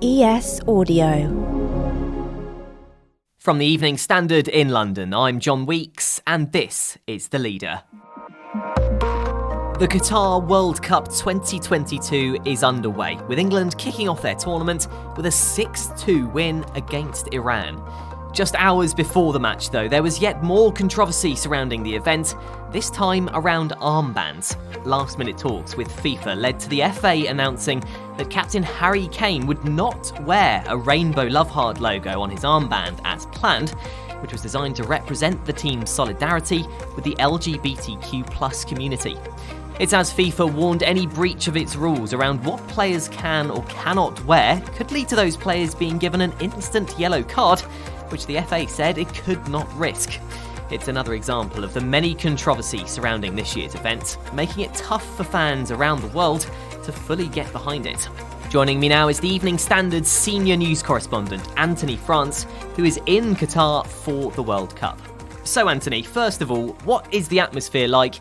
ES Audio. From the Evening Standard in London, I'm John Weeks, and this is The Leader. The Qatar World Cup 2022 is underway, with England kicking off their tournament with a 6-2 win against Iran. Just hours before the match, though, there was yet more controversy surrounding the event, this time around armbands. Last-minute talks with FIFA led to the FA announcing that Captain Harry Kane would not wear a rainbow love heart logo on his armband as planned, which was designed to represent the team's solidarity with the LGBTQ+ community. It's as FIFA warned any breach of its rules around what players can or cannot wear could lead to those players being given an instant yellow card, which the FA said it could not risk. It's another example of the many controversies surrounding this year's event, making it tough for fans around the world to fully get behind it. Joining me now is the Evening Standard's senior news correspondent, Anthony France, who is in Qatar for the World Cup. So Anthony, first of all, what is the atmosphere like?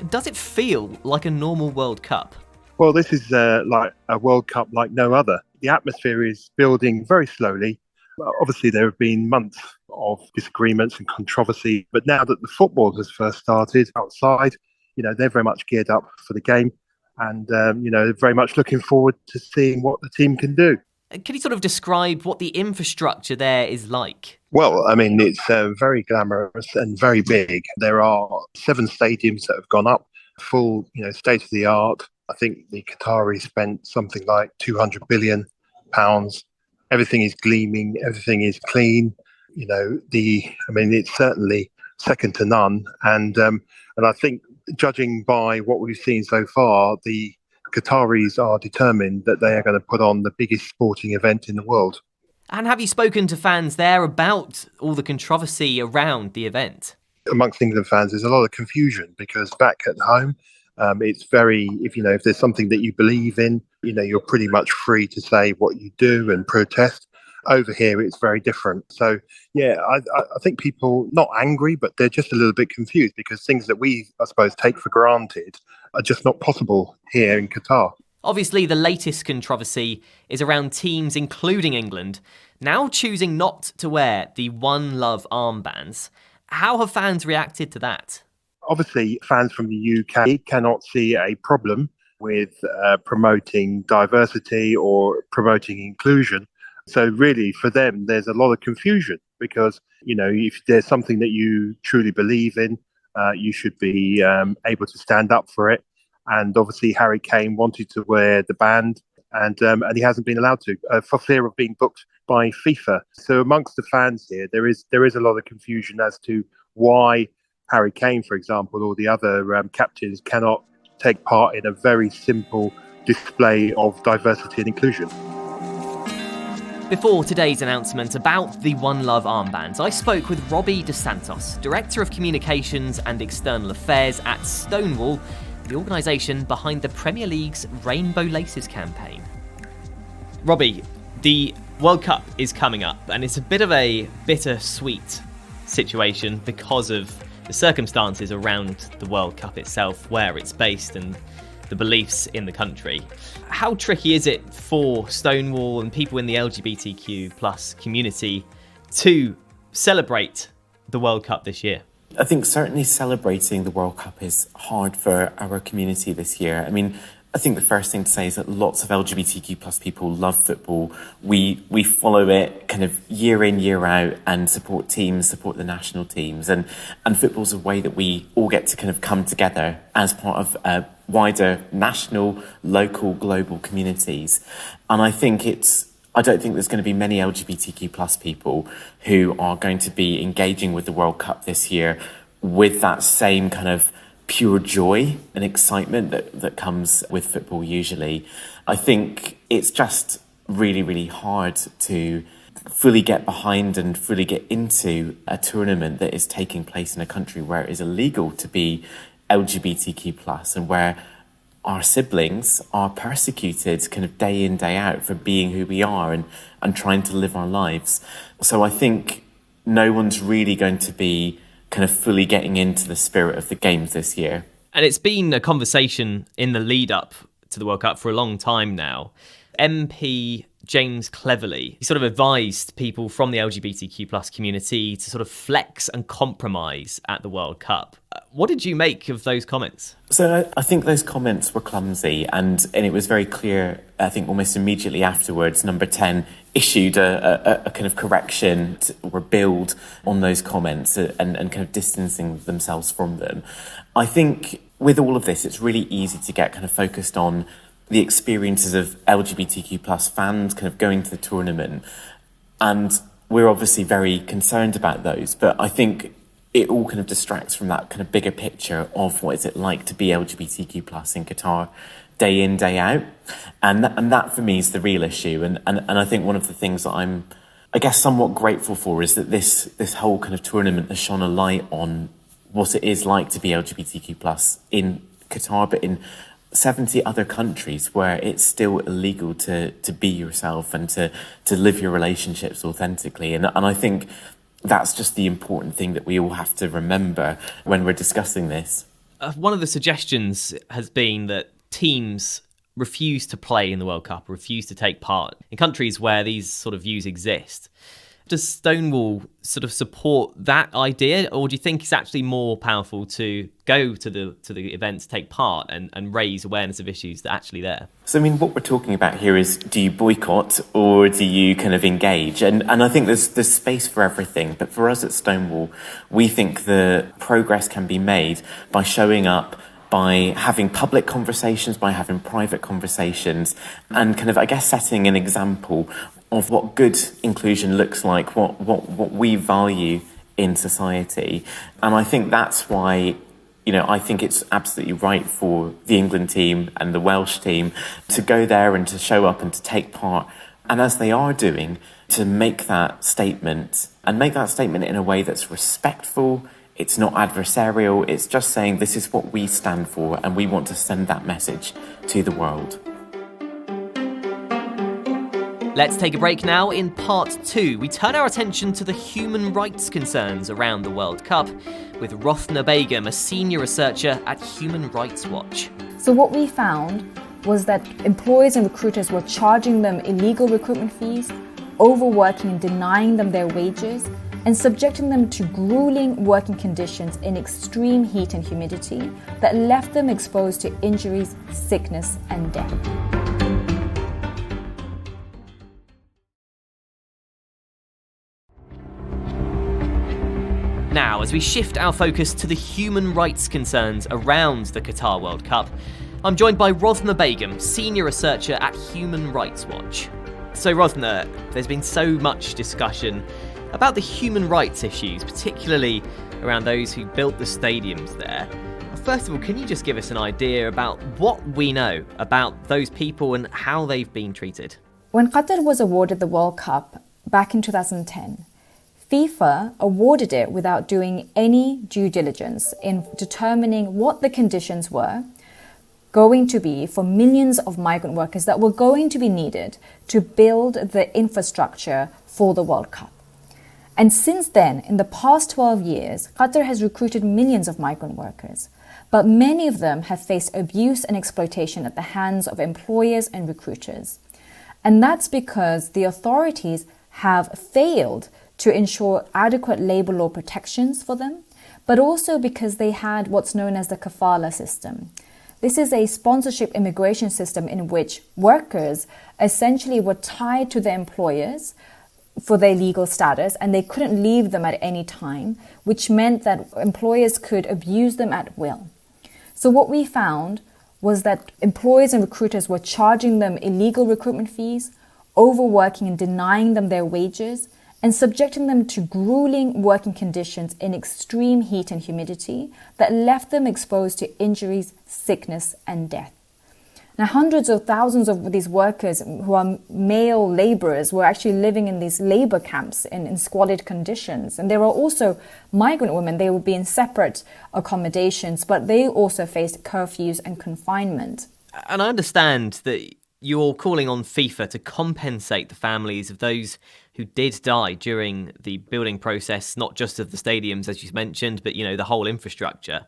Does it feel like a normal World Cup? Well, this is like a World Cup like no other. The atmosphere is building very slowly. Obviously, there have been months of disagreements and controversy, but now that the football has first started outside, they're very much geared up for the game and, very much looking forward to seeing what the team can do. Can you sort of describe what the infrastructure there is like? Well, I mean, it's very glamorous and very big. There are 7 stadiums that have gone up, full, state of the art. I think the Qataris spent something like £200 billion. Everything is gleaming. Everything is clean. It's certainly second to none. And I think, judging by what we've seen so far, the Qataris are determined that they are going to put on the biggest sporting event in the world. And have you spoken to fans there about all the controversy around the event? Amongst England fans, there's a lot of confusion because back at home, it's very, if there's something that you believe in, you're pretty much free to say what you do and protest. Over here, it's very different. So, I think people, not angry, but they're just a little bit confused because things that we, I suppose, take for granted are just not possible here in Qatar. Obviously, the latest controversy is around teams, including England, now choosing not to wear the One Love armbands. How have fans reacted to that? Obviously, fans from the UK cannot see a problem with promoting diversity or promoting inclusion. So really, for them, there's a lot of confusion because, if there's something that you truly believe in, you should be able to stand up for it. And obviously, Harry Kane wanted to wear the band and he hasn't been allowed to for fear of being booked by FIFA. So amongst the fans here, there is a lot of confusion as to why Harry Kane, for example, or the other captains cannot take part in a very simple display of diversity and inclusion. Before today's announcement about the One Love armbands, I spoke with Robbie de Santos, Director of Communications and External Affairs at Stonewall, the organisation behind the Premier League's Rainbow Laces campaign. Robbie, the World Cup is coming up, and it's a bit of a bittersweet situation because of the circumstances around the World Cup itself, where it's based and the beliefs in the country. How tricky is it for Stonewall and people in the LGBTQ+ community to celebrate the World Cup this year? I think certainly celebrating the World Cup is hard for our community this year. I mean, I think the first thing to say is that lots of LGBTQ+ people love football. We follow it kind of year in, year out and support teams, support the national teams. And football's a way that we all get to kind of come together as part of wider national, local, global communities. And I don't think there's going to be many LGBTQ+ people who are going to be engaging with the World Cup this year with that same kind of pure joy and excitement that comes with football usually. I think it's just really, really hard to fully get behind and fully get into a tournament that is taking place in a country where it is illegal to be LGBTQ+ and where our siblings are persecuted kind of day in, day out for being who we are and trying to live our lives. So I think no one's really going to be kind of fully getting into the spirit of the games this year. And it's been a conversation in the lead up to the World Cup for a long time now. MP James Cleverly. He sort of advised people from the LGBTQ plus community to sort of flex and compromise at the World Cup. What did you make of those comments? So I think those comments were clumsy, and it was very clear, I think almost immediately afterwards, Number 10 issued a kind of correction or build on those comments and kind of distancing themselves from them. I think with all of this, it's really easy to get kind of focused on the experiences of LGBTQ plus fans kind of going to the tournament. And we're obviously very concerned about those, but I think it all kind of distracts from that kind of bigger picture of what is it like to be LGBTQ plus in Qatar day in, day out. And that for me is the real issue. And I think one of the things that I'm, I guess, somewhat grateful for is that this whole kind of tournament has shone a light on what it is like to be LGBTQ plus in Qatar, but in 70 other countries where it's still illegal to be yourself and to live your relationships authentically. And I think that's just the important thing that we all have to remember when we're discussing this. One of the suggestions has been that teams refuse to play in the World Cup, refuse to take part in countries where these sort of views exist. Does Stonewall sort of support that idea, or do you think it's actually more powerful to go to the events, take part and raise awareness of issues that are actually there? So, I mean, what we're talking about here is, do you boycott or do you kind of engage? And I think there's space for everything. But for us at Stonewall, we think the progress can be made by showing up, by having public conversations, by having private conversations, and kind of, I guess, setting an example of what good inclusion looks like, what we value in society. And I think that's why, I think it's absolutely right for the England team and the Welsh team to go there and to show up and to take part. And as they are doing, to make that statement, and make that statement in a way that's respectful. It's not adversarial. It's just saying this is what we stand for, and we want to send that message to the world. Let's take a break now. In part 2, we turn our attention to the human rights concerns around the World Cup with Rothna Begum, a senior researcher at Human Rights Watch. So what we found was that employers and recruiters were charging them illegal recruitment fees, overworking and denying them their wages, and subjecting them to grueling working conditions in extreme heat and humidity that left them exposed to injuries, sickness, and death. Now, as we shift our focus to the human rights concerns around the Qatar World Cup, I'm joined by Rothna Begum, senior researcher at Human Rights Watch. So Rothna, there's been so much discussion about the human rights issues, particularly around those who built the stadiums there. First of all, can you just give us an idea about what we know about those people and how they've been treated? When Qatar was awarded the World Cup back in 2010, FIFA awarded it without doing any due diligence in determining what the conditions were going to be for millions of migrant workers that were going to be needed to build the infrastructure for the World Cup. And since then, in the past 12 years, Qatar has recruited millions of migrant workers, but many of them have faced abuse and exploitation at the hands of employers and recruiters. And that's because the authorities have failed to ensure adequate labor law protections for them, but also because they had what's known as the kafala system. This is a sponsorship immigration system in which workers essentially were tied to their employers for their legal status, and they couldn't leave them at any time, which meant that employers could abuse them at will. So what we found was that employers and recruiters were charging them illegal recruitment fees, overworking and denying them their wages, and subjecting them to grueling working conditions in extreme heat and humidity that left them exposed to injuries, sickness, and death. Now, hundreds of thousands of these workers who are male laborers were actually living in these labor camps in squalid conditions. And there were also migrant women. They would be in separate accommodations, but they also faced curfews and confinement. And I understand that you're calling on FIFA to compensate the families of those who did die during the building process, not just of the stadiums, as you mentioned, but, the whole infrastructure.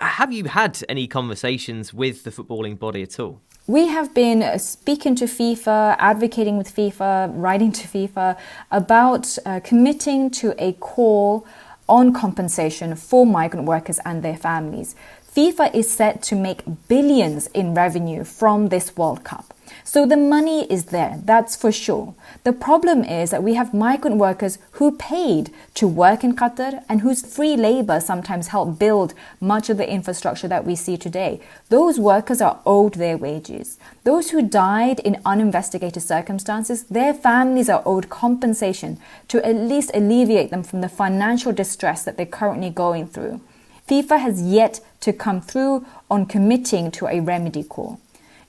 Have you had any conversations with the footballing body at all? We have been speaking to FIFA, advocating with FIFA, writing to FIFA about committing to a call on compensation for migrant workers and their families. FIFA is set to make billions in revenue from this World Cup. So the money is there, that's for sure. The problem is that we have migrant workers who paid to work in Qatar and whose free labor sometimes helped build much of the infrastructure that we see today. Those workers are owed their wages. Those who died in uninvestigated circumstances, their families are owed compensation to at least alleviate them from the financial distress that they're currently going through. FIFA has yet to come through on committing to a remedy call.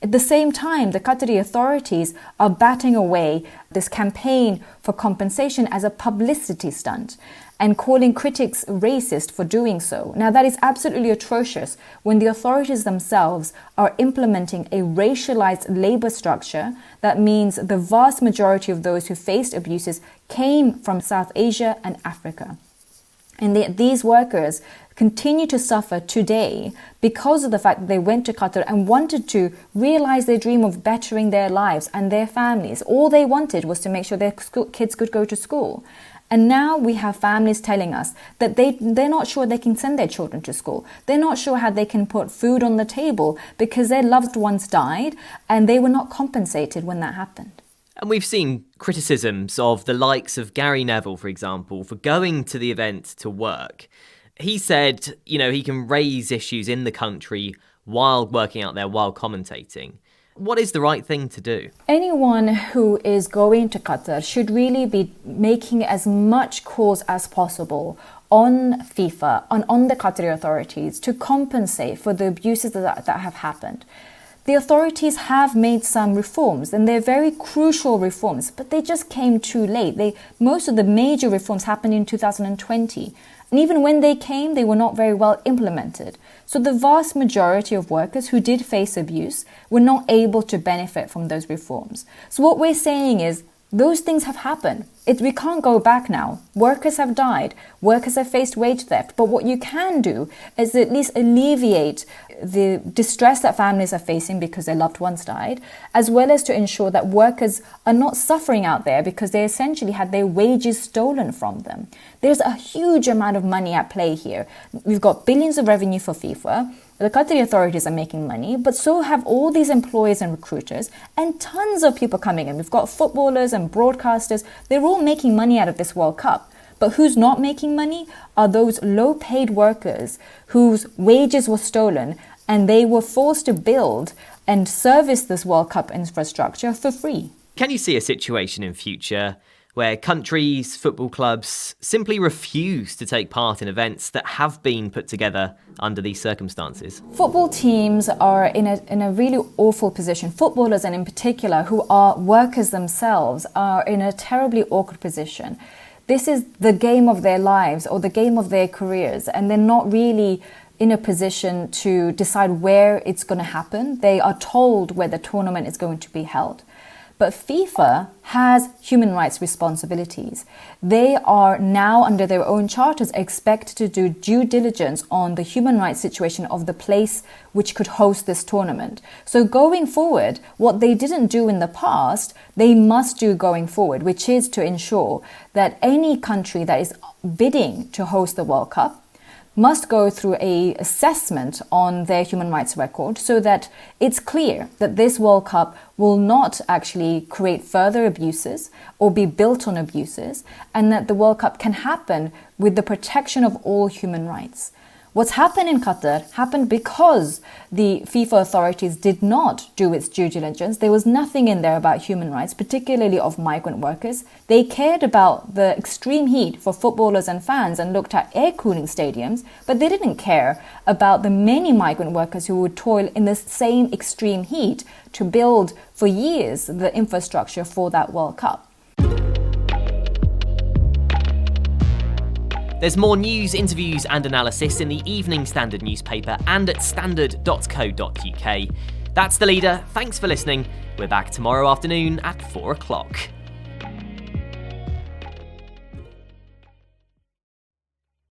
At the same time, the Qatari authorities are batting away this campaign for compensation as a publicity stunt and calling critics racist for doing so. Now, that is absolutely atrocious when the authorities themselves are implementing a racialized labor structure that means the vast majority of those who faced abuses came from South Asia and Africa. And these workers continue to suffer today because of the fact that they went to Qatar and wanted to realize their dream of bettering their lives and their families. All they wanted was to make sure their kids could go to school. And now we have families telling us that they're not sure they can send their children to school. They're not sure how they can put food on the table because their loved ones died and they were not compensated when that happened. And we've seen criticisms of the likes of Gary Neville, for example, for going to the event to work. He said, he can raise issues in the country while working out there, while commentating. What is the right thing to do? Anyone who is going to Qatar should really be making as much calls as possible on FIFA, on the Qatari authorities to compensate for the abuses that have happened. The authorities have made some reforms, and they're very crucial reforms, but they just came too late. Most of the major reforms happened in 2020. And even when they came, they were not very well implemented. So the vast majority of workers who did face abuse were not able to benefit from those reforms. So what we're saying is, those things have happened. We can't go back now. Workers have died. Workers have faced wage theft. But what you can do is at least alleviate the distress that families are facing because their loved ones died, as well as to ensure that workers are not suffering out there because they essentially had their wages stolen from them. There's a huge amount of money at play here. We've got billions of revenue for FIFA. The Qatari authorities are making money, but so have all these employers and recruiters and tons of people coming in. We've got footballers and broadcasters. They're all making money out of this World Cup. But who's not making money are those low-paid workers whose wages were stolen and they were forced to build and service this World Cup infrastructure for free. Can you see a situation in future where countries, football clubs simply refuse to take part in events that have been put together under these circumstances? Football teams are in a really awful position. Footballers, and in particular, who are workers themselves, are in a terribly awkward position. This is the game of their lives or the game of their careers, and they're not really in a position to decide where it's going to happen. They are told where the tournament is going to be held. But FIFA has human rights responsibilities. They are now, under their own charters, expected to do due diligence on the human rights situation of the place which could host this tournament. So going forward, what they didn't do in the past, they must do going forward, which is to ensure that any country that is bidding to host the World Cup must go through an assessment on their human rights record so that it's clear that this World Cup will not actually create further abuses or be built on abuses, and that the World Cup can happen with the protection of all human rights. What's happened in Qatar happened because the FIFA authorities did not do its due diligence. There was nothing in there about human rights, particularly of migrant workers. They cared about the extreme heat for footballers and fans and looked at air cooling stadiums, but they didn't care about the many migrant workers who would toil in the same extreme heat to build for years the infrastructure for that World Cup. There's more news, interviews and analysis in the Evening Standard newspaper and at standard.co.uk. That's The Leader. Thanks for listening. We're back tomorrow afternoon at 4 o'clock.